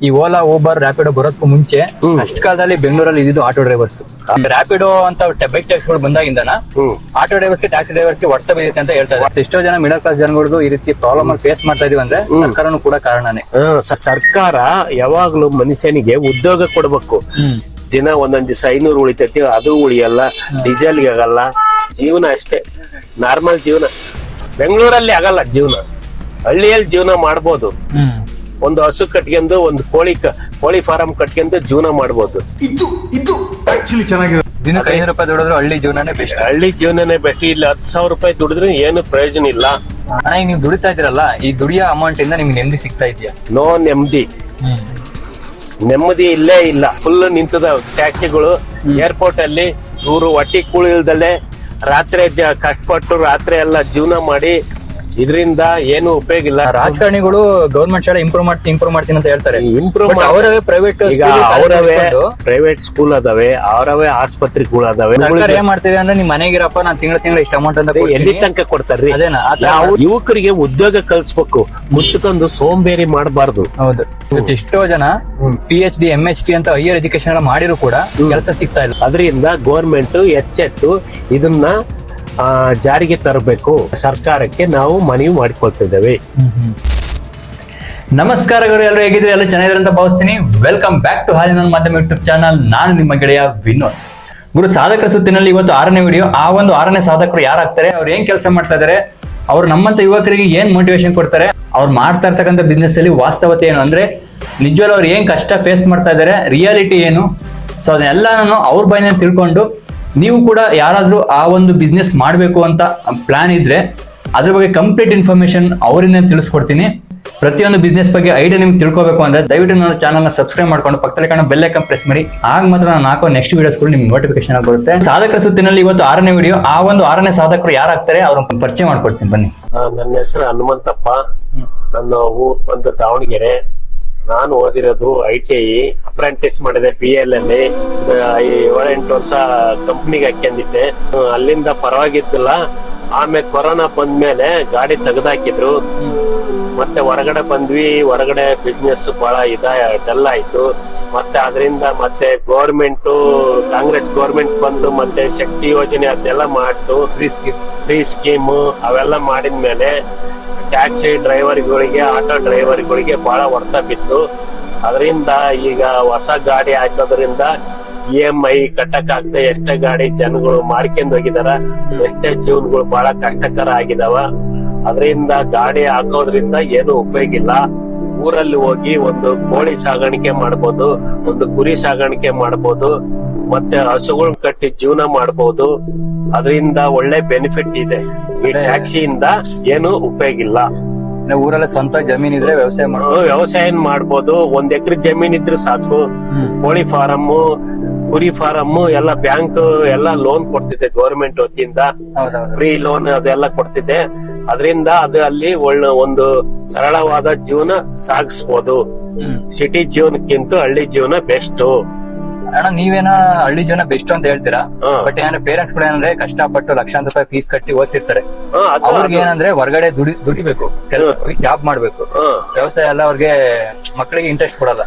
ಈ ಓಲಾ ಊಬರ್ ರ್ಯಾಪಿಡೋ ಬರೋದಕ್ಕೂ ಮುಂಚೆ ಅಷ್ಟು ಕಾಲದಲ್ಲಿ ಬೆಂಗಳೂರಲ್ಲಿ ಇದ್ದು ಆಟೋ ಡ್ರೈವರ್ಸ್. ರ್ಯಾಪಿಡೋ ಅಂತ ಬೈಕ್ ಟ್ಯಾಕ್ಸ್ ಗಳು ಬಂದಾಗಿಂದನ ಆಟೋ ಡ್ರೈವರ್ಸ್ ಟ್ಯಾಕ್ಸಿ ಡ್ರೈವರ್ಸ್ ಹೊಡ್ತಾ ಬಿಡುತ್ತೆ ಅಂತ ಹೇಳ್ತಾರೆ. ಎಷ್ಟೋ ಜನ ಮಿಡಲ್ ಕ್ಲಾಸ್ ಜನಗಳು ಈ ರೀತಿ ಪ್ರಾಬ್ಲಮ್ ಫೇಸ್ ಮಾಡ್ತಾ ಇದೀವಿ ಅಂದ್ರೆ ಸರ್ಕಾರನು ಕೂಡ ಕಾರಣನೇ. ಸರ್ಕಾರ ಯಾವಾಗ್ಲೂ ಮನುಷ್ಯನಿಗೆ ಉದ್ಯೋಗ ಕೊಡ್ಬೇಕು. ದಿನ ಒಂದೊಂದ್ ದಿವಸ 500 ಉಳಿತೈತಿ, ಅದು ಉಳಿಯಲ್ಲ, ಡೀಸೆಲ್ಗೆ ಆಗಲ್ಲ. ಜೀವನ ಅಷ್ಟೇ, ನಾರ್ಮಲ್ ಜೀವನ. ಬೆಂಗಳೂರಲ್ಲಿ ಆಗಲ್ಲ ಜೀವನ, ಹಳ್ಳಿಯಲ್ಲಿ ಜೀವನ ಮಾಡ್ಬೋದು. ಒಂದು ಹಸು ಕಟ್ಕೊಂಡು ಒಂದು ಕೋಳಿ ಫಾರಂ ಕಟ್ಕೊಂಡು ಜೀವನ ಮಾಡ್ಬೋದು. ಇದು ಆಕ್ಚುಲಿ ಚೆನ್ನಾಗಿರೋ. ದಿನಕ್ಕೆ 500 ರೂಪಾಯಿ ದುಡಿದ್ರು ಹಳ್ಳಿ ಜೀವನನೇ ಬೆಸ್ಟ್. ಹಳ್ಳಿ ಜೀವನನೇ ಬೆಸ್ಟ್. ಇಲ್ಲಿ 10,000 ರೂಪಾಯಿ ದುಡಿದ್ರೆ ಏನು ಪ್ರಯೋಜನ ಇಲ್ಲ. ಈಗ ನೀವು ದುಡಿತಾ ಇದ್ದೀರಲ್ಲ, ಈ ದುಡಿಯೋ ಅಮೌಂಟ್ ಇಂದ ನಿಮ್ಗೆ ನೆಮ್ಮದಿ ಸಿಗ್ತಾ ಇದೆಯಾ? ನೋ ನೆಮ್ಮದಿ ಇಲ್ಲೇ ಇಲ್ಲ. ಫುಲ್ ನಿಂತದ ಟ್ಯಾಕ್ಸಿಗಳು. ಏರ್ಪೋರ್ಟ್ ಅಲ್ಲಿ ಇವರು ಹೊಟ್ಟಿ ಕೂಳಿ ಇಲ್ದಲೆ ರಾತ್ರಿ ಕಷ್ಟಪಟ್ಟು ರಾತ್ರಿ ಎಲ್ಲ ಜೀವನ ಮಾಡಿ ಇದರಿಂದ ಏನು ಉಪಯೋಗ ಇಲ್ಲ. ರಾಜಕಾರಣಿಗಳು ಗೌರ್ಮೆಂಟ್ ಶಾಲೆ ಇಂಪ್ರೂವ್ ಮಾಡ್ತೀನಿ ಅಂತ ಹೇಳ್ತಾರೆ. ಇಂಪ್ರೂವ್ ಅವರವೇ ಪ್ರೈವೇಟ್ ಪ್ರೈವೇಟ್ ಸ್ಕೂಲ್ ಅದಾವೆ, ಅವರವೇ ಆಸ್ಪತ್ರೆಗಳು ಅದಾವೆ. ಸರ್ಕಾರ ಏನ್ ಮಾಡ್ತಿದೆ ಅಂದ್ರೆ ನಿಮ್ ಮನೆಗಿರಪ್ಪ ನಾನ್ ತಿಂಗಳ ಇಷ್ಟ ಅಮೌಂಟ್ ಅಂತ ಎಲ್ಲಿ ತನಕ ಕೊಡ್ತಾರ್ರಿ? ಅದೇನಾ? ಯುವಕರಿಗೆ ಉದ್ಯೋಗ ಕಲ್ಸ್ಬೇಕು, ಮುಚ್ಚಿಕೊಂಡು ಸೋಂಬೇರಿ ಮಾಡಬಾರ್ದು. ಹೌದು, ಎಷ್ಟೋ ಜನ PhD MHD ಅಂತ ಹೈಯರ್ ಎಜುಕೇಶನ್ ಮಾಡಿದ್ರು ಕೂಡ ಕೆಲಸ ಸಿಗ್ತಾ ಇಲ್ಲ. ಅದರಿಂದ ಗೌರ್ಮೆಂಟ್ ಎಚ್ಚೆತ್ತು ಇದನ್ನ ಜಾರಿಗೆ ತರಬೇಕು. ಸರ್ಕಾರಕ್ಕೆ ನಾವು ಮನವಿ ಮಾಡಿಕೊಳ್ತಿದ್ದೇವೆ. ನಮಸ್ಕಾರಗಳು, ಎಲ್ಲರೂ ಹೇಗಿದ್ರೆ ಎಲ್ಲ ಚೆನ್ನಾಗಿದ್ರೆ ಅಂತ ಭಾವಿಸ್ತೀನಿ. ವೆಲ್ಕಮ್ ಬ್ಯಾಕ್ ಟು ಹಾಲಿನ ಮಾಧ್ಯಮ ಯೂಟ್ಯೂಬ್ ಚಾನಲ್. ನಾನು ನಿಮ್ಮ ಗೆಳೆಯ ವಿನೋದ್. ಗುರು ಸಾಧಕರ ಸುತ್ತಿನಲ್ಲಿ ಇವತ್ತು 6ನೇ ವಿಡಿಯೋ. ಆ ಒಂದು 6ನೇ ಸಾಧಕರು ಯಾರಾಗ್ತಾರೆ, ಅವ್ರು ಏನ್ ಕೆಲಸ ಮಾಡ್ತಾ ಇದಾರೆ, ಅವ್ರು ನಮ್ಮಂತ ಯುವಕರಿಗೆ ಏನ್ ಮೋಟಿವೇಶನ್ ಕೊಡ್ತಾರೆ, ಅವ್ರು ಮಾಡ್ತಾ ಇರ್ತಕ್ಕಂಥ ಬಿಸ್ನೆಸ್ ಅಲ್ಲಿ ವಾಸ್ತವತೆ ಏನು, ಅಂದ್ರೆ ನಿಜವಾಗ್ಲೂ ಅವ್ರು ಏನ್ ಕಷ್ಟ ಫೇಸ್ ಮಾಡ್ತಾ ಇದಾರೆ, ರಿಯಾಲಿಟಿ ಏನು, ಸೊ ಅದನ್ನೆಲ್ಲಾನು ಅವ್ರ ಬಾಯಿನ ತಿಳ್ಕೊಂಡು ನೀವು ಕೂಡ ಯಾರಾದ್ರೂ ಆ ಒಂದು ಬಿಸ್ನೆಸ್ ಮಾಡಬೇಕು ಅಂತ ಪ್ಲಾನ್ ಇದ್ರೆ ಅದ್ರ ಬಗ್ಗೆ ಕಂಪ್ಲೀಟ್ ಇನ್ಫಾರ್ಮೇಶನ್ ಅವರಿಂದ ತಿಳಿಸ್ಕೊಡ್ತೀನಿ. ಪ್ರತಿಯೊಂದು ಬಿಸ್ನೆಸ್ ಬಗ್ಗೆ ಐಡಿಯಾ ನಿಮ್ಗೆ ತಿಳ್ಕೊಬೇಕು ಅಂದ್ರೆ ದಯವಿಟ್ಟು ನನ್ನ ಚಾನಲ್ನ ಸಬ್ಸ್ಕ್ರೈಬ್ ಮಾಡ್ಕೊಂಡು ಪಕ್ಕದಲ್ಲಿ ಕಾಣೋ ಬೆಲ್ ಐಕಾನ್ ಪ್ರೆಸ್ ಮಾಡಿ. ಆಗ ಮಾತ್ರ ನಾನು ಹಾಕೋ ನೆಕ್ಸ್ಟ್ ವಿಡಿಯೋಸ್ಗಳು ನಿಮ್ಗೆ ನೋಟಿಫಿಕೇಶನ್ ಆಗಿ ಬರುತ್ತೆ. ಸಾಧಕರ ಸುತ್ತಿನಲ್ಲಿ ಇವತ್ತು 6ನೇ ವಿಡಿಯೋ. ಆ ಒಂದು 6ನೇ ಸಾಧಕರು ಯಾರಾಗ್ತಾರೆ ಅವ್ರನ್ನ ಪರಿಚಯ ಮಾಡ್ಕೊಡ್ತೀನಿ ಬನ್ನಿ. ನನ್ನ ಹೆಸರು ಹನುಮಂತಪ್ಪ. ನನ್ನ ಊರ್ ಬಂದು ದಾವಣಗೆರೆ. ನಾನು ಓದಿರೋದು ITI, ಅಪ್ರೆಂಟಿಸ್ ಮಾಡಿದೆ PL ಅಲ್ಲಿ. 7-8 ವರ್ಷ ಕಂಪ್ನಿಗೆ ಹಾಕೊಂಡಿದ್ದೆ. ಅಲ್ಲಿಂದ ಪರವಾಗಿದ್ದಿಲ್ಲ. ಆಮೇಲೆ ಕೊರೋನಾ ಬಂದ್ಮೇಲೆ ಗಾಡಿ ತೆಗೆದಾಕಿದ್ರು. ಮತ್ತೆ ಹೊರಗಡೆ ಬಂದ್ವಿ. ಹೊರಗಡೆ ಬಿಸ್ನೆಸ್ ಬಹಳ ಡಲ್ ಆಯ್ತು. ಮತ್ತೆ ಅದರಿಂದ ಮತ್ತೆ ಕಾಂಗ್ರೆಸ್ ಗೌರ್ಮೆಂಟ್ ಬಂದು ಮತ್ತೆ ಶಕ್ತಿ ಯೋಜನೆ ಅದೆಲ್ಲ ಮಾಡ್ತು, ಫ್ರೀ ಸ್ಕೀಮ್ ಅವೆಲ್ಲ ಮಾಡಿದ್ಮೇಲೆ ಟ್ಯಾಕ್ಸಿ ಡ್ರೈವರ್ಗಳಿಗೆ, ಆಟೋ ಡ್ರೈವರ್ಗಳಿಗೆ ಬಹಳ ಹೊಡೆತ ಬಿತ್ತು. ಅದರಿಂದ ಈಗ ಹೊಸ ಗಾಡಿ ಹಾಕೋದ್ರಿಂದ EMI ಕಟ್ಟಕ್ಕಾಗದೆ ಎಷ್ಟೇ ಗಾಡಿ ಜನಗಳು ಮಾರ್ಕೊಂಡ್ ಹೋಗಿದಾರ, ಎಷ್ಟೇ ಜೀವನಗಳು ಬಹಳ ಕಷ್ಟಕರ ಆಗಿದಾವ. ಅದರಿಂದ ಗಾಡಿ ಹಾಕೋದ್ರಿಂದ ಏನು ಉಪಯೋಗ ಇಲ್ಲ. ಊರಲ್ಲಿ ಹೋಗಿ ಒಂದು ಕೋಳಿ ಸಾಗಾಣಿಕೆ ಮಾಡ್ಬೋದು, ಒಂದು ಕುರಿ ಸಾಗಾಣಿಕೆ ಮಾಡ್ಬೋದು, ಮತ್ತೆ ಹಸುಗಳನ್ನ ಕಟ್ಟಿ ಜೀವನ ಮಾಡ್ಬೋದು. ಅದರಿಂದ ಒಳ್ಳೆ ಬೆನಿಫಿಟ್ ಇದೆ. ಈ ಟ್ಯಾಕ್ಸಿಯಿಂದ ಏನು ಉಪಯೋಗ ಇಲ್ಲ. ಊರಲ್ಲ ಸ್ವಂತ ಜಮೀನ್ ಇದ್ರೆ ವ್ಯವಸಾಯ ಮಾಡ್ಬೋದು. 1 ಎಕರೆ ಜಮೀನ್ ಇದ್ರೆ ಸಾಕು. ಕೋಳಿ ಫಾರಂ, ಕುರಿ ಫಾರಂ ಎಲ್ಲ ಬ್ಯಾಂಕ್ ಎಲ್ಲ ಲೋನ್ ಕೊಡ್ತಿದೆ ಗೌರ್ಮೆಂಟ್ ವತಿಯಿಂದ. ಫ್ರೀ ಲೋನ್ ಅದೆಲ್ಲ ಕೊಡ್ತಿದೆ. ಅದರಿಂದ ಅದು ಅಲ್ಲಿ ಒಳ್ಳೆ ಒಂದು ಸರಳವಾದ ಜೀವನ ಸಾಗಿಸ್ಬೋದು. ಸಿಟಿ ಜೀವನಕ್ಕಿಂತ ಹಳ್ಳಿ ಜೀವನ ಬೆಸ್ಟ್. ಅಣ್ಣ, ನೀವೇನ ಹಳ್ಳಿ ಜೀವನ ಬೆಸ್ಟ್ ಅಂತ ಹೇಳ್ತೀರಾ, ಬಟ್ ಏನಂದ್ರೆ ಪೇರೆಂಟ್ಸ್ ಕೂಡ ಏನಂದ್ರೆ ಕಷ್ಟಪಟ್ಟು ಲಕ್ಷಾಂತರ ರೂಪಾಯಿ ಫೀಸ್ ಕಟ್ಟಿ ಓದಿಸಿರ್ತಾರೆ. ಅವ್ರಿಗೆ ಏನಂದ್ರೆ ಹೊರಗಡೆ ದುಡಿಬೇಕು, ಜಾಬ್ ಮಾಡ್ಬೇಕು. ವ್ಯವಸಾಯ ಎಲ್ಲ ಅವ್ರಿಗೆ ಮಕ್ಕಳಿಗೆ ಇಂಟ್ರೆಸ್ಟ್ ಕೊಡಲ್ಲ,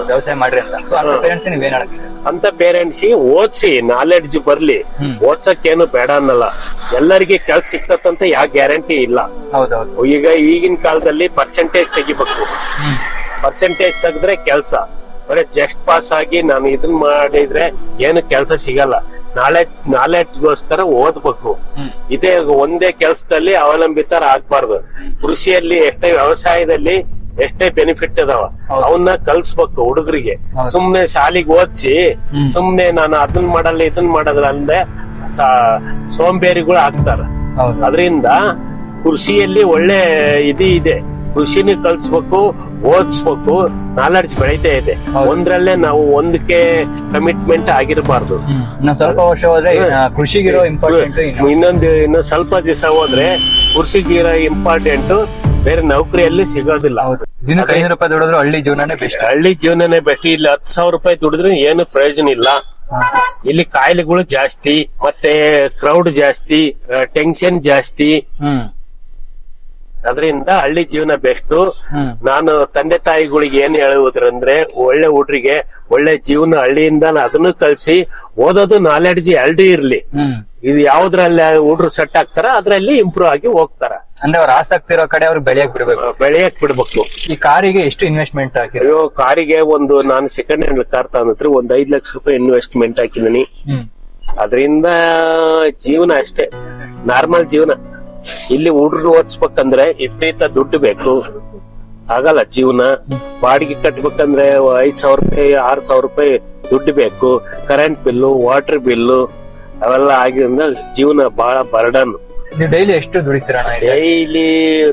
ವ್ಯವಸಾಯ ಮಾಡ್ರಿ ಅಂತ. ಸೊ ಅಂತ ಪೇರೆಂಟ್ಸ್ ನೀವೇನ್ ಹೇಳ್ತೀರಿ? ಅಂತ ಪೇರೆಂಟ್ಸ್ ಓದ್ಸಿ, ನಾಲೆಡ್ಜ್ ಬರ್ಲಿ. ಓದ್ಸಕ್ಕೇನು ಬೇಡ ಅನ್ನಲ್ಲ. ಎಲ್ಲರಿಗೆ ಕೆಲ್ಸ ಸಿಕ್ತಂತ ಯಾವ ಗ್ಯಾರಂಟಿ ಇಲ್ಲ. ಹೌದೌದು. ಈಗಿನ ಕಾಲದಲ್ಲಿ ಪರ್ಸೆಂಟೇಜ್ ತೆಗಿಬೇಕು. ಪರ್ಸೆಂಟೇಜ್ ತೆಗೆದ್ರೆ ಕೆಲ್ಸ. ಬರೀ ಜಸ್ಟ್ ಪಾಸ್ ಆಗಿ ನಾನು ಇದನ್ ಮಾಡಿದ್ರೆ ಏನು ಕೆಲ್ಸ ಸಿಗಲ್ಲ. ನಾಲೆಡ್ಜ್ಗೋಸ್ಕರ ಓದ್ಬೇಕು. ಇದೇ ಒಂದೇ ಕೆಲ್ಸದಲ್ಲಿ ಅವಲಂಬಿತರ ಆಗ್ಬಾರ್ದು. ಕೃಷಿಯಲ್ಲಿ ವ್ಯವಸಾಯದಲ್ಲಿ ಎಷ್ಟೇ ಬೆನಿಫಿಟ್ ಅದಾವ, ಅವನ್ನ ಕಲ್ಸ್ಬೇಕು ಹುಡುಗರಿಗೆ. ಸುಮ್ನೆ ಶಾಲಿಗೆ ಓದಿಸಿ ಸುಮ್ನೆ ನಾನು ಅದನ್ ಮಾಡಲ್ಲ ಇದನ್ ಮಾಡಲ್ಲ ಅಂದ್ರೆ ಸೋಂಬೇರಿಗಳು ಆಗ್ತಾರ. ಅದರಿಂದ ಕೃಷಿಯಲ್ಲಿ ಒಳ್ಳೆ ಇದೆ. ಕೃಷಿನ ಕಲ್ಸ್ಬೇಕು, ಓದಿಸ್ಬೇಕು, ನಾಲೆಡ್ಜ್ ಬೆಳೀತಾ ಇದೆ. ಒಂದ್ರಲ್ಲೇ ನಾವು ಒಂದಕ್ಕೆ ಕಮಿಟ್ಮೆಂಟ್ ಆಗಿರಬಾರ್ದು. ಸ್ವಲ್ಪ ವರ್ಷ ಹೋದ್ರೆ ಕೃಷಿಗಿರೋ ಇಂಪಾರ್ಟೆಂಟ್, ಇನ್ನು ಸ್ವಲ್ಪ ದಿವಸ ಹೋದ್ರೆ ಕೃಷಿಗಿರೋ ಇಂಪಾರ್ಟೆಂಟ್ ಬೇರೆ ನೌಕರಿಯಲ್ಲಿ ಸಿಗೋದಿಲ್ಲ. ದಿನಕ್ಕೆ 500 ರೂಪಾಯಿ ದುಡಿದ್ರು ಹಳ್ಳಿ ಜೀವನನೇ ಬೆಸ್ಟ್. ಹಳ್ಳಿ ಜೀವನನೇ ಬೆಸ್ಟ್. ಇಲ್ಲಿ 10,000 ರೂಪಾಯಿ ದುಡಿದ್ರೆ ಏನು ಪ್ರಯೋಜನ ಇಲ್ಲ. ಇಲ್ಲಿ ಕಾಯಿಲೆಗಳು ಜಾಸ್ತಿ, ಮತ್ತೆ ಕ್ರೌಡ್ ಜಾಸ್ತಿ, ಟೆನ್ಷನ್ ಜಾಸ್ತಿ. ಅದರಿಂದ ಹಳ್ಳಿ ಜೀವನ ಬೆಸ್ಟ್. ನಾನು ತಂದೆ ತಾಯಿಗಳಿಗೆ ಏನ್ ಹೇಳುವುದ್ರಂದ್ರೆ ಒಳ್ಳೆ ಹುಡ್ರಿಗೆ ಒಳ್ಳೆ ಜೀವನ ಹಳ್ಳಿಯಿಂದ ಅದನ್ನು ಕಲ್ಸಿ ಓದೋದು ನಾಲೆಡ್ಜ್ ಎರಡು ಇರ್ಲಿ. ಇದು ಯಾವ್ದ್ರಲ್ಲಿ ಹುಡ್ರು ಸೆಟ್ ಆಗ್ತಾರ ಅದ್ರಲ್ಲಿ ಇಂಪ್ರೂವ್ ಆಗಿ ಹೋಗ್ತಾರ. ಅಂದ್ರೆ ಅವ್ರ ಆಸಕ್ತಿ ಇರೋ ಕಡೆ ಅವ್ರಿಗೆ ಬೆಳೆಯಕ್ ಬಿಡ್ಬೇಕು. ಈ ಕಾರಿಗೆ ಎಷ್ಟು ಇನ್ವೆಸ್ಟ್ಮೆಂಟ್ ಹಾಕಿರೋ? ಅಯ್ಯೋ, ಕಾರಿಗೆ ನಾನು ಸೆಕೆಂಡ್ ಹ್ಯಾಂಡ್ ಕಾರ್ ತಗೊಂಡ್ರೆ ಒಂದ್ 5 ಲಕ್ಷ ರೂಪಾಯಿ ಇನ್ವೆಸ್ಟ್ಮೆಂಟ್ ಹಾಕಿದೀನಿ. ಅದರಿಂದ ಜೀವನ ಅಷ್ಟೇ, ನಾರ್ಮಲ್ ಜೀವನ. ಇಲ್ಲಿ ಹುಡ್ರು ಓದಿಸ್ಬೇಕಂದ್ರೆ ವಿಪರೀತ ದುಡ್ಡು ಬೇಕು, ಆಗಲ್ಲ ಜೀವನ. ಬಾಡಿಗೆ ಕಟ್ಬೇಕಂದ್ರೆ 5,000 ರೂಪಾಯಿ 6,000 ರೂಪಾಯಿ ದುಡ್ಡು ಬೇಕು. ಕರೆಂಟ್ ಬಿಲ್ಲು, ವಾಟರ್ ಬಿಲ್ಲು ಅವೆಲ್ಲ ಆಗಿದ್ರಿಂದ ಜೀವನ ಬಹಳ ಬರ್ಡನ್. ನೀವು ಡೈಲಿ ಎಷ್ಟು ದುಡಿತೀರಾ? ಡೈಲಿ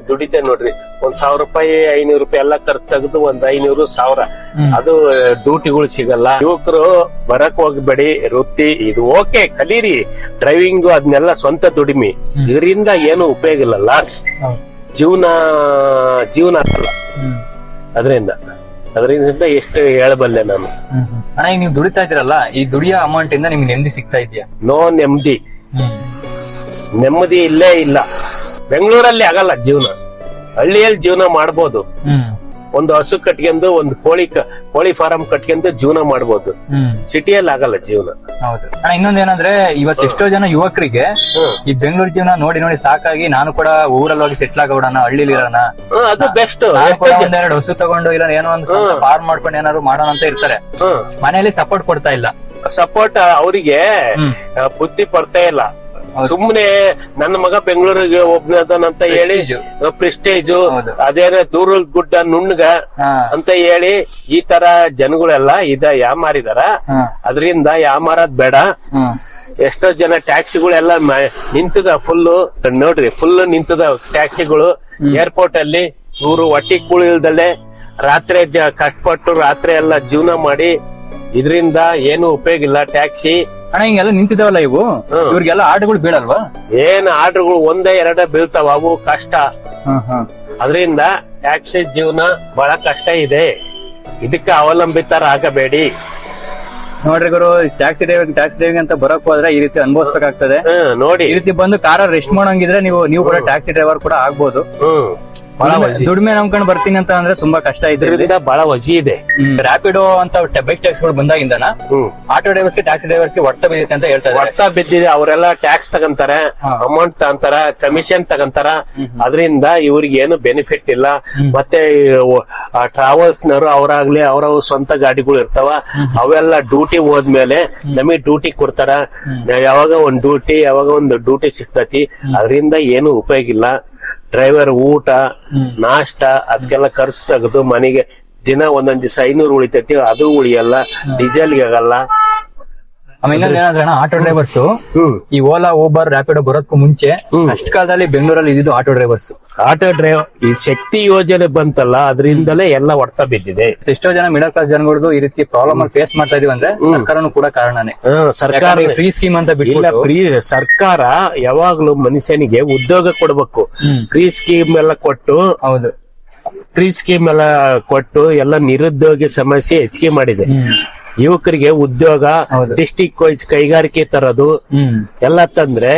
ದುಡಿತೆ ನೋಡ್ರಿ, 1,000 ರೂಪಾಯಿ 500 ರೂಪಾಯಿ ಎಲ್ಲ ಖರ್ಚು ತೆಗೆದು 500-1000 ಅದು ಡ್ಯೂಟಿಗಳು ಸಿಗಲ್ಲ. ಯುವಕರು ಬರಕ್ ಹೋಗ್ಬೇಡಿ, ವೃತ್ತಿ ಇದು ಓಕೆ ಕಲೀರಿ, ಡ್ರೈವಿಂಗ್ ಅದನ್ನೆಲ್ಲ ಸ್ವಂತ ದುಡಿಮೆ. ಇದರಿಂದ ಏನು ಉಪಯೋಗ ಇಲ್ಲ, ಲಾಸ್. ಜೀವನ ಆಗಲ್ಲ ಅದರಿಂದ ಎಷ್ಟು ಹೇಳಬಲ್ಲೆ ನಾನು. ಅಣ್ಣ, ಈಗ ನೀವು ದುಡಿತಾ ಇದ್ದೀರಲ್ಲ, ಈ ದುಡಿಯೋ ಅಮೌಂಟ್ ಇಂದ ನಿಮ್ಗೆ ನೆಮ್ಮದಿ ಸಿಗ್ತಾ ಇದೆಯಾ? ನೋ ನೆಮ್ಮದಿ ಇಲ್ಲೇ ಇಲ್ಲ. ಬೆಂಗಳೂರಲ್ಲಿ ಆಗಲ್ಲ ಜೀವನ, ಹಳ್ಳಿಯಲ್ಲಿ ಜೀವನ ಮಾಡ್ಬೋದು. ಒಂದು ಹಸು ಕಟ್ಕೊಂಡು ಒಂದು ಕೋಳಿ ಫಾರಂ ಕಟ್ಕೊಂಡು ಜೀವನ ಮಾಡ್ಬೋದು. ಸಿಟಿಯಲ್ಲಿ ಆಗಲ್ಲ ಜೀವನ. ಹೌದು. ಇನ್ನೊಂದೇನಂದ್ರೆ ಇವತ್ತು ಎಷ್ಟೋ ಜನ ಯುವಕರಿಗೆ ಈ ಬೆಂಗಳೂರು ಜೀವನ ನೋಡಿ ನೋಡಿ ಸಾಕಾಗಿ ನಾನು ಕೂಡ ಊರಲ್ಲಿ ಹೋಗಿ ಸೆಟ್ಲ್ ಆಗೋಣ, ಹಳ್ಳಿಲಿ ಇರೋಣ, ಅದು ಬೆಸ್ಟ್. ಒಂದೆರಡು ಹಸು ತಗೊಂಡು ಇಲ್ಲ ಏನೋ ಒಂದು ಫಾರ್ಮ್ ಮಾಡ್ಕೊಂಡು ಏನಾದ್ರು ಮಾಡೋಣ ಅಂತ ಇರ್ತಾರೆ. ಮನೆಯಲ್ಲಿ ಸಪೋರ್ಟ್ ಕೊಡ್ತಾ ಇಲ್ಲ. ಸಪೋರ್ಟ್ ಅವರಿಗೆ ಬುದ್ಧಿ ಬರ್ತಾ ಇಲ್ಲ. ಸುಮ್ನೆ ನನ್ನ ಮಗ ಬೆಂಗಳೂರಿಗೆ ಒಬ್ಬನದನಂತ ಹೇಳಿ ಪ್ರೆಸ್ಟೇಜು, ಅದೇನ ದೂರದ ಗುಡ್ಡ ನುಣ್ಣಗ ಅಂತ ಹೇಳಿ ಈ ತರ ಜನಗಳೆಲ್ಲ ಯಾಮಾರಿದಾರ. ಅದರಿಂದ ಯಾಮಾರದ್ ಬೇಡ. ಎಷ್ಟೋ ಜನ ಟ್ಯಾಕ್ಸಿಗಳೆಲ್ಲ ನಿಂತದ ಫುಲ್ ನೋಡ್ರಿ, ಫುಲ್ ನಿಂತದ ಟ್ಯಾಕ್ಸಿಗಳು ಏರ್ಪೋರ್ಟ್ ಅಲ್ಲಿ. ಇವ್ರು ಹೊಟ್ಟಿ ಕೂಳಿಲ್ದಲ್ಲೇ ರಾತ್ರಿ ಕಷ್ಟಪಟ್ಟು ರಾತ್ರಿ ಎಲ್ಲ ಜೀವನ ಮಾಡಿ, ಇದರಿಂದ ಏನು ಉಪಯೋಗ ಇಲ್ಲ. ಟ್ಯಾಕ್ಸಿ ಅಣ್ಣ ಹಿಂಗೆಲ್ಲ ನಿಂತಿದಾವಲ್ಲ ಇವು, ಇವ್ರಿಗೆಲ್ಲ ಆರ್ಡರ್ಗಳು ಬೀಳಲ್ವಾ? ಏನ್ ಆರ್ಡರ್ಗಳು 1-2 ಬೀಳ್ತಾವ, ಅವು ಕಷ್ಟ. ಅದರಿಂದ ಟ್ಯಾಕ್ಸಿ ಜೀವನ ಬಹಳ ಕಷ್ಟ ಇದೆ. ಇದಕ್ಕೆ ಅವಲಂಬಿತರಾಗಬೇಡಿ. ನೋಡ್ರಿ ಗುರು, ಟ್ಯಾಕ್ಸಿ ಡ್ರೈವಿಂಗ್ ಅಂತ ಬರಕ್ ಹೋದ್ರೆ ಈ ರೀತಿ ಅನುಭವಿಸ್ಬೇಕಾಗ್ತದೆ. ನೋಡಿ, ಈ ರೀತಿ ಬಂದು ಕಾರ ರೆಸ್ಟ್ ಮಾಡಂಗಿದ್ರೆ ನೀವು ಕೂಡ ಟ್ಯಾಕ್ಸಿ ಡ್ರೈವರ್ ಕೂಡ ಆಗ್ಬೋದು. ದುಡಿಮೆ ನಂಬ್ಕೊಂಡು ಬರ್ತೀನಿ ಅಂತ ಅಂದ್ರೆ ತುಂಬಾ ಕಷ್ಟ ಇದೆ, ಬಹಳ ವಜಿ ಇದೆ. ರ್ಯಾಪಿಡೋ ಅಂತ ಬೈಕ್ ಟ್ಯಾಕ್ಸಿಗಳು ಬಂದಾಗಿಂದನ ಆಟೋ ಡ್ರೈವರ್ಸ್ಗೆ ಟ್ಯಾಕ್ಸಿ ಡ್ರೈವರ್ಸ್ಗೆ ಹೊಡ್ತ ಬಿದ್ದಿದೆ ಅಂತ ಹೇಳ್ತಾರೆ. ಹೊಡ್ತ ಬಿದ್ದಿದೆ. ಅವರೆಲ್ಲ ಟ್ಯಾಕ್ಸ್ ತಗಂತಾರೆ, ಅಮೌಂಟ್ ತಗಂತಾರ, ಕಮಿಷನ್ ತಗಂತಾರ. ಅದರಿಂದ ಇವ್ರಿಗೆ ಏನು ಬೆನಿಫಿಟ್ ಇಲ್ಲ. ಮತ್ತೆ ಟ್ರಾವೆಲ್ಸ್ ನವರು ಅವರಾಗ್ಲಿ ಅವರ ಸ್ವಂತ ಗಾಡಿಗಳು ಇರ್ತಾವ, ಅವೆಲ್ಲ ಡ್ಯೂಟಿ ಹೋದ್ಮೇಲೆ ನಮಗೆ ಡ್ಯೂಟಿ ಕೊಡ್ತಾರ. ಯಾವಾಗ ಒಂದು ಡ್ಯೂಟಿ ಸಿಗ್ತತಿ. ಅದರಿಂದ ಏನು ಉಪಯೋಗ ಇಲ್ಲ. ಡ್ರೈವರ್ ಊಟ ನಾಷ್ಟ ಅದಕ್ಕೆಲ್ಲ ಖರ್ಚು ತೆಗೆದು ಮನೆಗೆ ದಿನ ಒಂದೊಂದ್ ದಿವಸ 500 ಉಳಿತೈತಿ, ಅದು ಉಳಿಯಲ್ಲ. ಡೀಸೆಲ್ಗೆ ಆಗಲ್ಲ. ಆಮೇಲೆ ಏನಂದ್ರೆ ಆಟೋ ಡ್ರೈವರ್ಸ್ ಈ ಓಲಾ ಊಬರ್ ರ್ಯಾಪಿಡೋ ಬರೋದಕ್ಕೂ ಮುಂಚೆ ಅಷ್ಟು ಕಾಲದಲ್ಲಿ ಬೆಂಗಳೂರಲ್ಲಿ ಇದ್ದು ಆಟೋ ಡ್ರೈವರ್ ಈ ಶಕ್ತಿ ಯೋಜನೆ ಬಂತಲ್ಲ, ಅದರಿಂದಲೇ ಎಲ್ಲ ಹೊಡ್ತಾ ಬಿದ್ದಿದೆ. ಎಷ್ಟೋ ಜನ ಮಿಡಲ್ ಕ್ಲಾಸ್ ಜನಗಳು ಈ ರೀತಿ ಪ್ರಾಬ್ಲಮ್ ಅಲ್ಲಿ ಫೇಸ್ ಮಾಡ್ತಾ ಇದೀವಿ ಅಂದ್ರೆ ಸರ್ಕಾರನು ಕೂಡ ಕಾರಣನೇ. ಸರ್ಕಾರ ಫ್ರೀ ಸ್ಕೀಮ್ ಅಂತ ಬಿಟ್ಟು ಸರ್ಕಾರ ಯಾವಾಗ್ಲೂ ಮನುಷ್ಯನಿಗೆ ಉದ್ಯೋಗ ಕೊಡ್ಬೇಕು. ಫ್ರೀ ಸ್ಕೀಮ್ ಎಲ್ಲ ಕೊಟ್ಟು, ಹೌದು, ಫ್ರೀ ಸ್ಕೀಮ್ ಎಲ್ಲ ಕೊಟ್ಟು ಎಲ್ಲ ನಿರುದ್ಯೋಗ ಸಮಸ್ಯೆ ಹೆಚ್ಚಿಗೆ ಮಾಡಿದೆ. ಯುವಕರಿಗೆ ಉದ್ಯೋಗ, ಡಿಸ್ಟಿಕ್ ವೈಸ್ ಕೈಗಾರಿಕೆ ತರದು ಎಲ್ಲ ತಂದ್ರೆ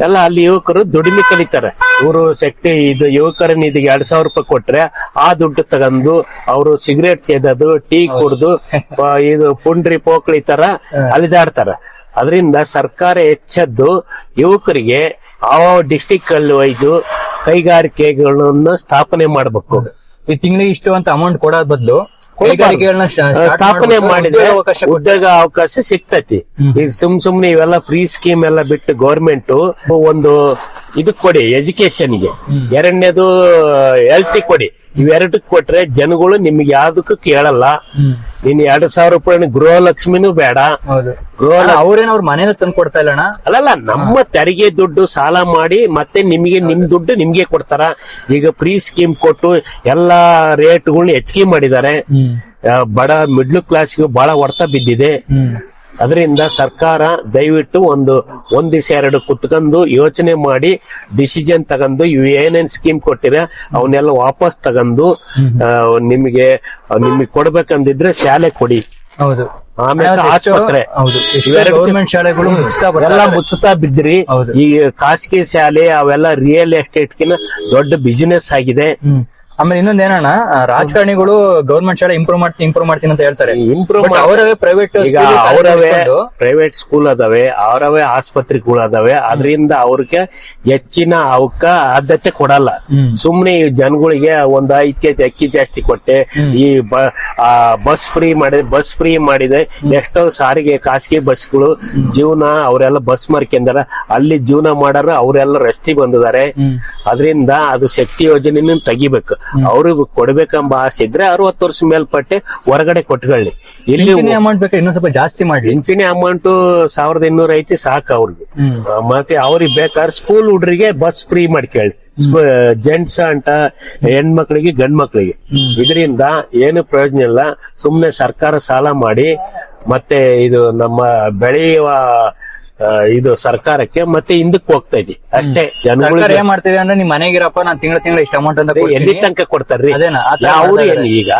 ಎಲ್ಲ ಅಲ್ಲಿ ಯುವಕರು ದುಡಿಮೆ ಕಲಿತಾರೆ. ಇವರು ಶಕ್ತಿ ಯುವಕರ ನಿಧಿಗೆ 2,000 ರೂಪಾಯಿ ಕೊಟ್ರೆ ಆ ದುಡ್ಡು ತಗೊಂಡು ಅವರು ಸಿಗರೇಟ್ ಸೇದೋದು, ಟೀ ಕುಡ್ದು ಪುಂಡ್ರಿ ಪೋಕ್ಳಿ ತರ ಅಲಿದಾಡ್ತಾರ. ಅದರಿಂದ ಸರ್ಕಾರ ಹೆಚ್ಚದ್ದು ಯುವಕರಿಗೆ ಆ ಡಿಸ್ಟಿಕ್ ಅಲ್ಲಿ ವೈಸು ಕೈಗಾರಿಕೆಗಳನ್ನು ಸ್ಥಾಪನೆ ಮಾಡ್ಬೇಕು. ಈ ತಿಂಗಳಿಗೆ ಇಷ್ಟು ಅಂತ ಅಮೌಂಟ್ ಕೊಡೋದ್ ಬದಲು ಸ್ಥಾಪನೆ ಮಾಡಿದ್ರೆ ಉದ್ಯೋಗ ಅವಕಾಶ ಸಿಗ್ತತಿ. ಈಗ ಸುಮ್ನೆ ಇವೆಲ್ಲ ಫ್ರೀ ಸ್ಕೀಮ್ ಎಲ್ಲ ಬಿಟ್ಟು ಗೌರ್ಮೆಂಟ್ ಒಂದು ಇದಕ್ ಕೊಡಿ, ಎಜುಕೇಶನ್ಗೆ. ಎರಡನೇದು ಹೆಲ್ತ್ ಕೊಡಿ. ಇವೆರಡಕ್ಕೆ ಕೊಟ್ರೆ ಜನಗಳು ನಿಮ್ಗೆ ಯಾವ್ದಕ್ಕೂ ಕೇಳಲ್ಲ. ನೀನ್ 2,000 ರೂಪಾಯಿ ಗೃಹಲಕ್ಷ್ಮಿನೂ ಬೇಡ. ಅವ್ರ ಮನೇನ ತಂದು ಕೊಡ್ತಾ ಇಲ್ಲ. ಅಲ್ಲಲ್ಲ, ನಮ್ಮ ತೆರಿಗೆ ದುಡ್ಡು ಸಾಲ ಮಾಡಿ ಮತ್ತೆ ನಿಮ್ ದುಡ್ಡು ನಿಮ್ಗೆ ಕೊಡ್ತಾರ. ಈಗ ಫ್ರೀ ಸ್ಕೀಮ್ ಕೊಟ್ಟು ಎಲ್ಲಾ ರೇಟ್ಗಳನ್ನ ಹೆಚ್ಚಿಗೆ ಮಾಡಿದ್ದಾರೆ. ಬಡ ಮಿಡ್ಲ್ ಕ್ಲಾಸ್ಗೆ ಬಹಳ ಹೊಡ್ತ ಬಿದ್ದಿದೆ. ಅದರಿಂದ ಸರ್ಕಾರ ದಯವಿಟ್ಟು ಒಂದು ದಿವಸ 2 ಕುತ್ಕೊಂಡು ಯೋಚನೆ ಮಾಡಿ ಡಿಸಿಷನ್ ತಗೊಂಡು ಏನೇನ್ ಸ್ಕೀಮ್ ಕೊಟ್ಟಿರ ಅವನ್ನೆಲ್ಲ ವಾಪಸ್ ತಗೊಂಡು ನಿಮಗೆ ಕೊಡ್ಬೇಕಂದಿದ್ರೆ ಶಾಲೆ ಕೊಡಿ. ಹೌದು, ಆಮೇಲೆ ಆಸ್ಪತ್ರೆ ಗೌರ್ಮೆಂಟ್ ಶಾಲೆಗಳು ಎಲ್ಲ ಮುಚ್ಚುತ್ತಾ ಬಿದ್ರಿ. ಹೌದು. ಈ ಖಾಸಗಿ ಶಾಲೆ ಅವೆಲ್ಲ ರಿಯಲ್ ಎಸ್ಟೇಟ್ ಕಿನ್ನ ದೊಡ್ಡ ಬಿಸಿನೆಸ್ ಆಗಿದೆ. ಆಮೇಲೆ ಇನ್ನೊಂದ್ ಏನಣ್ಣ, ರಾಜಕಾರಣಿಗಳು ಗೌರ್ಮೆಂಟ್ ಶಾಲೆ ಇಂಪ್ರೂವ್ ಮಾಡ್ತೀನಿ ಅಂತ ಹೇಳ್ತಾರೆ. ಇಂಪ್ರೂವ್ ಅವರವೇ ಪ್ರೈವೇಟ್ ಈಗ ಅವರವೇ ಪ್ರೈವೇಟ್ ಸ್ಕೂಲ್ ಅದಾವೆ, ಅವರವೇ ಆಸ್ಪತ್ರೆಗಳು ಅದಾವೆ. ಅದರಿಂದ ಅವ್ರಿಗೆ ಹೆಚ್ಚಿನ ಅವಕ್ಕ ಆದ್ಯತೆ ಕೊಡಲ್ಲ. ಸುಮ್ನೆ ಈ ಜನಗಳಿಗೆ ಒಂದ್ ಅಕ್ಕಿ ಜಾಸ್ತಿ ಕೊಟ್ಟೆ, ಈ ಬಸ್ ಫ್ರೀ ಮಾಡಿದೆ. ಎಷ್ಟೋ ಸಾರಿಗೆ ಖಾಸಗಿ ಬಸ್ಗಳು ಜೀವನ ಅವರೆಲ್ಲ ಬಸ್ ಮಾರ್ಕೊಂಡಾರ, ಅಲ್ಲಿ ಜೀವನ ಮಾಡಾರ, ಅವರೆಲ್ಲ ರಸ್ತೆ ಬಂದಿದ್ದಾರೆ. ಅದರಿಂದ ಅದು ಶಕ್ತಿ ಯೋಜನೆ ತೆಗಿಬೇಕು. ಅವ್ರಿಗೆ ಕೊಡ್ಬೇಕಂಬ ಆಸೆ ಇದ್ರೆ 60 ವರ್ಷ ಮೇಲ್ಪಟ್ಟೆ ಹೊರಗಡೆ ಕೊಟ್ಕೊಳ್ಳಿ. ಇಲ್ಲಿ ಅಮೌಂಟ್ ಬೇಕಾದ್ರೆ ಇನ್ನೊಂದ್ ಸ್ವಲ್ಪ ಜಾಸ್ತಿ ಮಾಡಿ. ಪಿಂಚಣಿ ಅಮೌಂಟ್ 1200 ಐತಿ ಸಾಕು ಅವ್ರಿಗೆ. ಮತ್ತೆ ಅವ್ರಿಗೆ ಬೇಕಾದ್ರೆ ಸ್ಕೂಲ್ ಹುಡ್ರಿಗೆ ಬಸ್ ಫ್ರೀ ಮಾಡ್ಕೊಳ್ಳಿ, ಜೆಂಟ್ಸ್ ಅಂತ ಹೆಣ್ಮಕ್ಳಿಗೆ ಗಂಡ್ ಮಕ್ಳಿಗೆ. ಇದರಿಂದ ಏನು ಪ್ರಯೋಜನ ಇಲ್ಲ. ಸುಮ್ನೆ ಸರ್ಕಾರ ಸಾಲ ಮಾಡಿ ಮತ್ತೆ ಇದು ನಮ್ಮ ಬೆಳೆಯುವ ಇದು ಸರ್ಕಾರಕ್ಕೆ ಮತ್ತೆ ಹಿಂದಕ್ಕೆ ಹೋಗ್ತಾ ಇದೆ ಅಷ್ಟೇ. ಜನಗಳು ಏನ್ ಮಾಡ್ತಿದೆ ಅಂದ್ರೆ ನಿಮ್ ಮನೆಗಿರಪ್ಪ ನಾನ್ ತಿಂಗಳ ಇಷ್ಟ ಅಮೌಂಟ್ ಅಂತ ಎಲ್ಲಿ ತನಕ ಕೊಡ್ತಾರ್ರಿ? ಅವ್ರು ಈಗ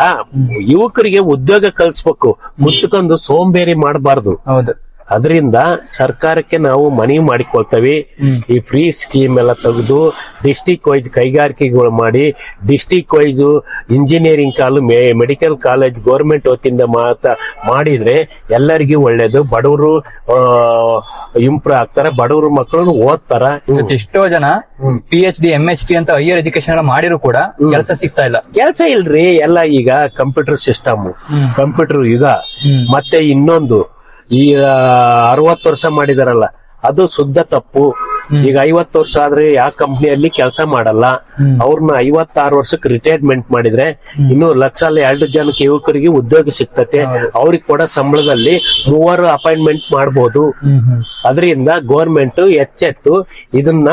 ಯುವಕರಿಗೆ ಉದ್ಯೋಗ ಕಲ್ಸ್ಬೇಕು, ಕುತ್ಕೊಂಡು ಸೋಂಬೇರಿ ಮಾಡಬಾರ್ದು. ಹೌದು. ಅದರಿಂದ ಸರ್ಕಾರಕ್ಕೆ ನಾವು ಮನವಿ ಮಾಡಿಕೊಳ್ತೇವೆ, ಈ ಫ್ರೀ ಸ್ಕೀಮ್ ಎಲ್ಲ ತೆಗೆದು ಡಿಸ್ಟಿಕ್ ವೈಸ್ ಕೈಗಾರಿಕೆಗಳು ಮಾಡಿ, district wise engineering medical college government ವತಿಯಿಂದ ಮಾಡಿದ್ರೆ ಎಲ್ಲರಿಗೂ ಒಳ್ಳೇದು. ಬಡವರು ಇಂಪ್ರೂವ್ ಆಗ್ತಾರೆ, ಬಡವರು ಮಕ್ಕಳು ಓದ್ತಾರ. ಎಷ್ಟೋ ಜನ PhD MHD ಅಂತ ಹೈಯರ್ ಎಜುಕೇಶನ್ ಎಲ್ಲ ಮಾಡಿದ್ರು ಕೂಡ ಕೆಲಸ ಸಿಗ್ತಾ ಇಲ್ಲ. ಕೆಲಸ ಇಲ್ರಿ, ಎಲ್ಲ ಈಗ ಕಂಪ್ಯೂಟರ್ ಸಿಸ್ಟಮ್, ಕಂಪ್ಯೂಟರ್ ಯುಗ. ಮತ್ತೆ ಇನ್ನೊಂದು ಈಗ 60 ವರ್ಷ ಮಾಡಿದಾರಲ್ಲ, ಅದು ಶುದ್ಧ ತಪ್ಪು. ಈಗ 50 ವರ್ಷ ಆದ್ರೆ ಯಾವ ಕಂಪ್ನಿಯಲ್ಲಿ ಕೆಲಸ ಮಾಡಲ್ಲ. ಅವ್ರನ್ನ 56 ವರ್ಷಕ್ಕೆ ರಿಟೈರ್ಮೆಂಟ್ ಮಾಡಿದ್ರೆ ಇನ್ನು 1,2 ಜನಕ್ಕೆ ಯುವಕರಿಗೆ ಉದ್ಯೋಗ ಸಿಗ್ತತೆ. ಅವ್ರಿಗೆ ಕೊಡೋ ಸಂಬಳದಲ್ಲಿ 3 ಅಪಾಯಿಂಟ್ಮೆಂಟ್ ಮಾಡಬಹುದು. ಅದರಿಂದ ಗೌರ್ಮೆಂಟ್ ಎಚ್ಚೆತ್ತು ಇದನ್ನ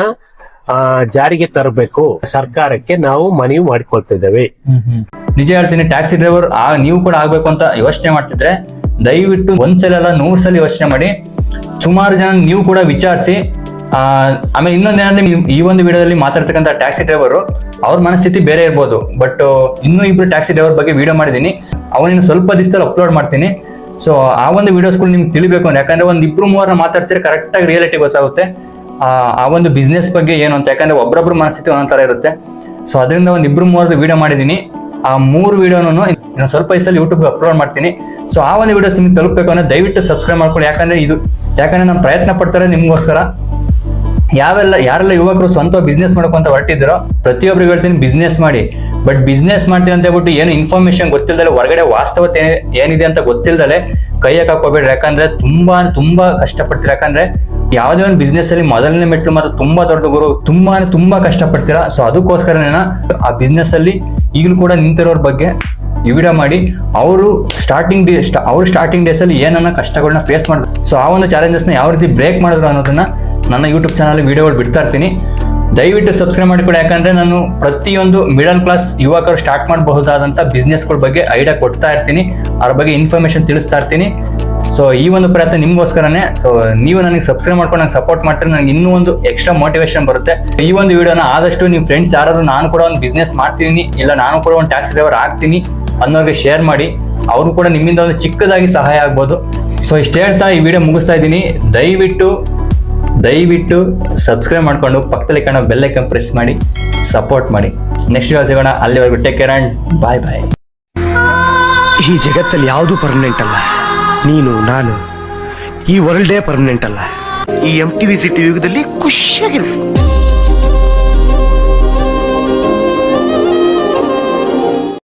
ಜಾರಿಗೆ ತರಬೇಕು. ಸರ್ಕಾರಕ್ಕೆ ನಾವು ಮನವಿ ಮಾಡಿಕೊಳ್ತಿದ್ದೇವೆ. ನಿಜ ಹೇಳ್ತೀನಿ, ಟ್ಯಾಕ್ಸಿ ಡ್ರೈವರ್ ನೀವು ಕೂಡ ಆಗ್ಬೇಕು ಅಂತ ಯೋಚನೆ ಮಾಡ್ತಿದ್ರೆ ದಯವಿಟ್ಟು ಒಂದ್ಸಲ ಅಲ್ಲ 100 ಸಲ ಯೋಚನೆ ಮಾಡಿ. ಸುಮಾರು ಜನ ನೀವು ಕೂಡ ವಿಚಾರಿಸಿ. ಆಮೇಲೆ ಇನ್ನೊಂದೇನಂದ್ರೆ, ಈ ಒಂದು ವಿಡಿಯೋದಲ್ಲಿ ಮಾತಾಡ್ತಕ್ಕಂಥ ಟ್ಯಾಕ್ಸಿ ಡ್ರೈವರ್ ಅವ್ರ ಮನಸ್ಥಿತಿ ಬೇರೆ ಇರ್ಬೋದು. ಬಟ್ ಇನ್ನೂ ಇಬ್ರು ಟ್ಯಾಕ್ಸಿ ಡ್ರೈವರ್ ಬಗ್ಗೆ ವಿಡಿಯೋ ಮಾಡಿದೀನಿ, ಅವನಿನ್ನು ಸ್ವಲ್ಪ ದಿವಸದಲ್ಲಿ ಅಪ್ಲೋಡ್ ಮಾಡ್ತೀನಿ. ಸೊ ಆ ಒಂದು ವಿಡಿಯೋಸ್ಗಳು ನಿಮ್ಗೆ ತಿಳಿಬೇಕು ಅಂದ್ರೆ, ಯಾಕಂದ್ರೆ ಒಂದ್ 2-3 ಮಾತಾಡ್ಸಿದ್ರೆ ಕರೆಕ್ಟ್ ಆಗಿ ರಿಯಾಲಿಟಿ ಗೊತ್ತಾಗುತ್ತೆ ಆ ಒಂದು ಬಿಸ್ನೆಸ್ ಬಗ್ಗೆ ಏನು ಅಂತ. ಯಾಕಂದ್ರೆ ಒಬ್ಬೊಬ್ರು ಮನಸ್ಥಿತಿ ಒಂದೊಂಥರ ಇರುತ್ತೆ. ಸೊ ಅದರಿಂದ ಒಂದ್ 2-3 ವಿಡಿಯೋ ಮಾಡಿದೀನಿ. ಆ 3 ವಿಡಿಯೋನು ಇನ್ನು ಸ್ವಲ್ಪ ದಿವಸದಲ್ಲಿ ಯೂಟ್ಯೂಬ್ ಅಪ್ಲೋಡ್ ಮಾಡ್ತೀನಿ. ಸೊ ಆ ಒಂದು ವಿಡಿಯೋಸ್ ನಿಮ್ಗೆ ತಲುಪಬೇಕು ಅಂದ್ರೆ ದಯವಿಟ್ಟು ಸಬ್ಸ್ಕ್ರೈಬ್ ಮಾಡ್ಕೊಳ್ಳಿ. ಯಾಕಂದ್ರೆ ನಾನು ಪ್ರಯತ್ನ ಪಡ್ತಾರೆ ನಿಮ್ಗೋಸ್ಕರ. ಯಾರೆಲ್ಲ ಯುವಕರು ಸ್ವಂತ ಬಿಸ್ನೆಸ್ ಮಾಡಬೇಕು ಅಂತ ಹೊರಟಿದ್ರು, ಪ್ರತಿಯೊಬ್ಬರಿಗೆ ಹೇಳ್ತೀನಿ ಬಿಸ್ನೆಸ್ ಮಾಡಿ. ಬಟ್ ಬಿಸ್ನೆಸ್ ಮಾಡ್ತೀನಿ ಅಂತ ಹೇಳ್ಬಿಟ್ಟು ಏನು ಇನ್ಫಾರ್ಮೇಶನ್ ಗೊತ್ತಿಲ್ದಲೆ, ಹೊರಗಡೆ ವಾಸ್ತವತೆ ಏನಿದೆ ಅಂತ ಗೊತ್ತಿಲ್ದಲೆ ಕೈ ಹಾಕೋಬೇಡ್ರಿ. ಯಾಕಂದ್ರೆ ತುಂಬಾ ಕಷ್ಟಪಡ್ತೀರಾ. ಯಾಕಂದ್ರೆ ಯಾವುದೇ ಒಂದು ಬಿಸ್ನೆಸ್ ಅಲ್ಲಿ ಮೊದಲನೇ ಮೆಟ್ಲು ಮಾತ್ರ ತುಂಬಾ ದೊಡ್ಡ ಗುರು, ತುಂಬಾ ಕಷ್ಟಪಡ್ತೀರಾ. ಸೊ ಅದಕ್ಕೋಸ್ಕರ ಆ ಬಿಸ್ನೆಸ್ ಅಲ್ಲಿ ಈಗಲೂ ಕೂಡ ನಿಂತಿರೋರ್ ಬಗ್ಗೆ ಈ ವಿಡಿಯೋ ಮಾಡಿ. ಅವರು ಸ್ಟಾರ್ಟಿಂಗ್ ಡೇಸ್ ಅಲ್ಲಿ ಏನನ್ನ ಕಷ್ಟಗಳನ್ನ ಫೇಸ್ ಮಾಡಿದ್ರು, ಸೊ ಆ ಒಂದು ಚಾಲೆಂಜಸ್ ನ ಯಾವ ರೀತಿ ಬ್ರೇಕ್ ಮಾಡಿದ್ರು ಅನ್ನೋದನ್ನ ನನ್ನ ಯೂಟ್ಯೂಬ್ ಚಾನಲ್ ವಿಡಿಯೋಗಳು ಬಿಡ್ತಾ ಇರ್ತೀನಿ. ದಯವಿಟ್ಟು ಸಬ್ಸ್ಕ್ರೈಬ್ ಮಾಡಿಕೊಳ್ಳಿ. ಯಾಕಂದ್ರೆ ನಾನು ಪ್ರತಿಯೊಂದು ಮಿಡಲ್ ಕ್ಲಾಸ್ ಯುವಕರು ಸ್ಟಾರ್ಟ್ ಮಾಡಬಹುದಾದಂತ ಬಿಸ್ನೆಸ್ಗಳ ಬಗ್ಗೆ ಐಡಿಯಾ ಕೊಡ್ತಾ ಇರ್ತೀನಿ, ಅವ್ರ ಬಗ್ಗೆ ಇನ್ಫಾರ್ಮೇಶನ್ ತಿಳಿಸ್ತಾ ಇರ್ತೀನಿ. ಸೊ ಈ ಒಂದು ಪ್ರಯತ್ನ ನಿಮ್ಗೋಸ್ಕರನೇ. ಸೊ ನೀವು ನನಗೆ ಸಬ್ಸ್ಕ್ರೈಬ್ ಮಾಡ್ಕೊಂಡು ನಂಗೆ ಸಪೋರ್ಟ್ ಮಾಡ್ತಾರೆ, ನನಗೆ ಇನ್ನೂ ಒಂದು ಎಕ್ಸ್ಟ್ರಾ ಮೋಟಿವೇಶನ್ ಬರುತ್ತೆ. ಈ ಒಂದು ವಿಡಿಯೋನ ಆದಷ್ಟು ನಿಮ್ಮ ಫ್ರೆಂಡ್ಸ್ ಯಾರು ನಾನು ಕೂಡ ಒಂದು ಬಿಸ್ನೆಸ್ ಮಾಡ್ತೀನಿ, ಇಲ್ಲ ನಾನು ಕೂಡ ಒಂದು ಟ್ಯಾಕ್ಸಿ ಡ್ರೈವರ್ ಆಗ್ತೀನಿ ಅನ್ನೋರಿಗೆ ಶೇರ್ ಮಾಡಿ. ಅವರು ಕೂಡ ನಿಮ್ಮಿಂದ ಒಂದು ಚಿಕ್ಕದಾಗಿ ಸಹಾಯ ಆಗ್ಬೋದು. ಸೊ ಇಷ್ಟು ಹೇಳ್ತಾ ಈ ವಿಡಿಯೋ ಮುಗಿಸ್ತಾ ಇದ್ದೀನಿ. ದಯವಿಟ್ಟು ಸಬ್ಸ್ಕ್ರೈಬ್ ಮಾಡ್ಕೊಂಡು ಪಕ್ಕದಲ್ಲಿ ಕಾಣೋ ಬೆಲ್ ಐಕಾನ್ ಪ್ರೆಸ್ ಮಾಡಿ ಸಪೋರ್ಟ್ ಮಾಡಿ. ನೆಕ್ಸ್ಟ್ ವಿಡಿಯೋ ಸಿಗೋಣ. ಅಲ್ಲಿವರೆಗೂ ಟೇಕ್ ಕೇರ್ ಅಂಡ್ ಬಾಯ್. ಈ ಜಗತ್ತಲ್ಲಿ ಯಾವುದು ಪರ್ಮನೆಂಟ್ ಅಲ್ಲ. ನೀನು ನಾನು ಈ ವರ್ಲ್ಡೇ ಪರ್ಮನೆಂಟ್ ಅಲ್ಲ. ಈ MTV ಸಿಟಿ ಯುಗದಲ್ಲಿ ಖುಷಿಯಾಗಿರ್ಬೇಕು.